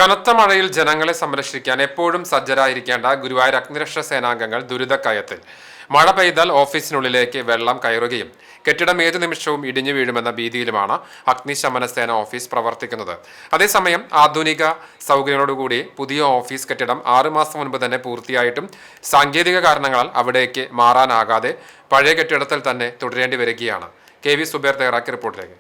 കനത്ത മഴയിൽ ജനങ്ങളെ സംരക്ഷിക്കാൻ എപ്പോഴും സജ്ജരായിരിക്കേണ്ട ഗുരുവായൂർ അഗ്നിരക്ഷാ സേനാംഗങ്ങൾ ദുരിതക്കയത്തിൽ. മഴ പെയ്താൽ ഓഫീസിനുള്ളിലേക്ക് വെള്ളം കയറുകയും കെട്ടിടം ഏതു നിമിഷവും ഇടിഞ്ഞു വീഴുമെന്ന ഭീതിയിലുമാണ് അഗ്നിശമന സേന ഓഫീസ് പ്രവർത്തിക്കുന്നത്. അതേസമയം ആധുനിക സൗകര്യങ്ങളോടുകൂടി പുതിയ ഓഫീസ് കെട്ടിടം 6 മാസം മുൻപ് തന്നെ പൂർത്തിയായിട്ടും സാങ്കേതിക കാരണങ്ങളാൽ അവിടേക്ക് മാറാനാകാതെ പഴയ കെട്ടിടത്തിൽ തന്നെ തുടരേണ്ടി വരികയാണ്. KV സുബേർ തയ്യാറാക്കിയ റിപ്പോർട്ടിലേക്ക്.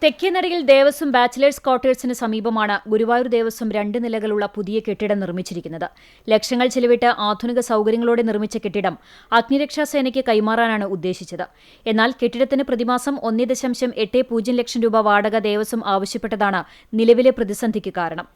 തെക്കേനടയിൽ ദേവസ്വം ബാച്ചിലേഴ്സ് ക്വാർട്ടേഴ്സിന് സമീപമാണ് ഗുരുവായൂർ ദേവസ്വം 2 നിലകളുള്ള പുതിയ കെട്ടിടം നിർമ്മിച്ചിരിക്കുന്നത്. ലക്ഷങ്ങൾ ചെലവിട്ട് ആധുനിക സൗകര്യങ്ങളോടെ നിർമ്മിച്ച കെട്ടിടം അഗ്നിരക്ഷാസേനയ്ക്ക് കൈമാറാനാണ് ഉദ്ദേശിച്ചത്. എന്നാൽ കെട്ടിടത്തിന് പ്രതിമാസം 1.80 ലക്ഷം രൂപ വാടക ദേവസ്വം ആവശ്യപ്പെട്ടതാണ് നിലവിലെ പ്രതിസന്ധിക്ക് കാരണം.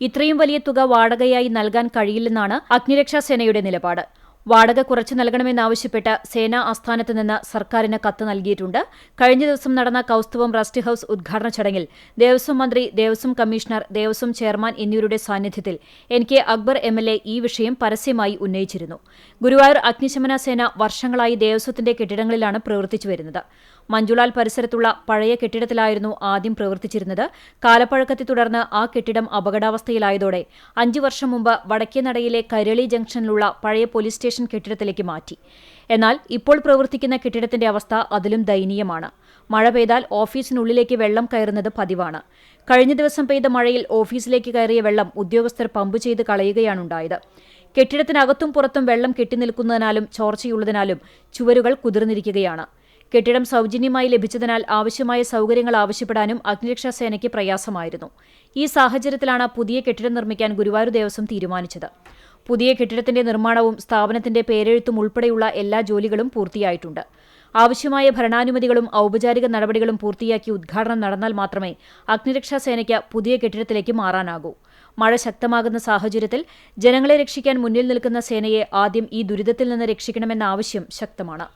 ഇത്രയും വലിയ തുക വാടകയായി നൽകാൻ കഴിയില്ലെന്നാണ് അഗ്നിരക്ഷാസേനയുടെ നിലപാട്. വാടക കുറച്ചു നൽകണമെന്നാവശ്യപ്പെട്ട് സേനാ ആസ്ഥാനത്ത് നിന്ന് സർക്കാരിന് കത്ത് നൽകിയിട്ടുണ്ട്. കഴിഞ്ഞ ദിവസം നടന്ന കൗസ്തുഭം റസ്റ്റ് ഹൌസ് ഉദ്ഘാടന ചടങ്ങിൽ ദേവസ്വം മന്ത്രി, ദേവസ്വം കമ്മീഷണർ, ദേവസ്വം ചെയർമാൻ എന്നിവരുടെ സാന്നിധ്യത്തിൽ NK അക്ബർ MLA ഈ വിഷയം പരസ്യമായി ഉന്നയിച്ചിരുന്നു. ഗുരുവായൂർ അഗ്നിശമന സേന വർഷങ്ങളായി ദേവസ്വത്തിന്റെ കെട്ടിടങ്ങളിലാണ് പ്രവർത്തിച്ചു വരുന്നത്. മഞ്ജുളാൽ പരിസരത്തുള്ള പഴയ കെട്ടിടത്തിലായിരുന്നു ആദ്യം പ്രവർത്തിച്ചിരുന്നത്. കാലപ്പഴക്കത്തെ തുടർന്ന് ആ കെട്ടിടം അപകടാവസ്ഥയിലായതോടെ 5 വർഷം മുമ്പ് വടക്കേനടയിലെ കൈരളി ജംഗ്ഷനിലുള്ള പഴയ പോലീസ് സ്റ്റേഷൻ കെട്ടിടത്തിലേക്ക് മാറ്റി. എന്നാൽ ഇപ്പോൾ പ്രവർത്തിക്കുന്ന കെട്ടിടത്തിന്റെ അവസ്ഥ അതിലും ദയനീയമാണ്. മഴ പെയ്താൽ ഓഫീസിനുള്ളിലേക്ക് വെള്ളം കയറുന്നത് പതിവാണ്. കഴിഞ്ഞ ദിവസം പെയ്ത മഴയിൽ ഓഫീസിലേക്ക് കയറിയ വെള്ളം ഉദ്യോഗസ്ഥർ പമ്പ് ചെയ്ത് കളയുകയാണുണ്ടായത്. കെട്ടിടത്തിനകത്തും പുറത്തും വെള്ളം കെട്ടിനിൽക്കുന്നതിനാലും ചോർച്ചയുള്ളതിനാലും ചുവരുകൾ കുതിർന്നിരിക്കുകയാണ്. കെട്ടിടം സൗജന്യമായി ലഭിച്ചതിനാൽ ആവശ്യമായ സൗകര്യങ്ങൾ ആവശ്യപ്പെടാനും അഗ്നിരക്ഷാസേനയ്ക്ക് പ്രയാസമായിരുന്നു. ഈ സാഹചര്യത്തിലാണ് പുതിയ കെട്ടിടം നിർമ്മിക്കാൻ ഗുരുവായൂർ ദേവസ്വം തീരുമാനിച്ചത്. പുതിയ കെട്ടിടത്തിന്റെ നിർമ്മാണവും സ്ഥാപനത്തിന്റെ പേരെഴുത്തും ഉൾപ്പെടെയുള്ള എല്ലാ ജോലികളും പൂർത്തിയായിട്ടുണ്ട്. ആവശ്യമായ ഭരണാനുമതികളും ഔപചാരിക നടപടികളും പൂർത്തിയാക്കി ഉദ്ഘാടനം നടന്നാൽ മാത്രമേ അഗ്നിരക്ഷാസേനയ്ക്ക് പുതിയ കെട്ടിടത്തിലേക്ക് മാറാനാകൂ. മഴ ശക്തമാകുന്ന സാഹചര്യത്തിൽ ജനങ്ങളെ രക്ഷിക്കാൻ മുന്നിൽ നിൽക്കുന്ന സേനയെ ആദ്യം ഈ ദുരിതത്തിൽ നിന്ന് രക്ഷിക്കണമെന്ന ആവശ്യം ശക്തമാണ്.